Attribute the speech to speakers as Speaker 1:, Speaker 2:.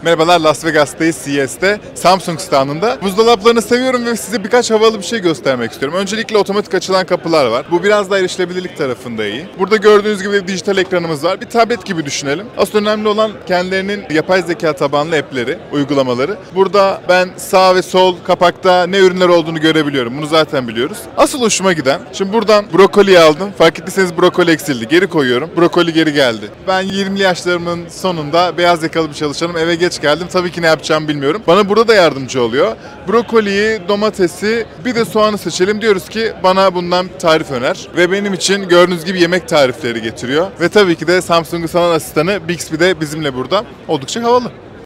Speaker 1: Merhabalar, Las Vegas'tayız, CES'te, Samsung standında. Buzdolaplarını seviyorum ve size birkaç havalı bir şey göstermek istiyorum. Öncelikle otomatik açılan kapılar var. Bu biraz da erişilebilirlik tarafında iyi. Burada gördüğünüz gibi bir dijital ekranımız var. Bir tablet gibi düşünelim. Asıl önemli olan kendilerinin yapay zeka tabanlı app'leri, uygulamaları. Burada ben sağ ve sol kapakta ne ürünler olduğunu görebiliyorum. Bunu zaten biliyoruz. Asıl hoşuma giden, şimdi buradan brokoli aldım. Fark ettiyseniz brokoli eksildi. Geri koyuyorum. Brokoli geri geldi. Ben 20'li yaşlarımın sonunda beyaz yakalı bir çalışanım. Eve geç geldim. Tabii ki ne yapacağımı bilmiyorum. Bana burada da yardımcı oluyor. Brokoliyi, domatesi, bir de soğanı seçelim. Diyoruz ki bana bundan tarif öner. Ve benim için gördüğünüz gibi yemek tarifleri getiriyor. Ve tabii ki de Samsung'un sanal asistanı Bixby de bizimle burada. Oldukça havalı.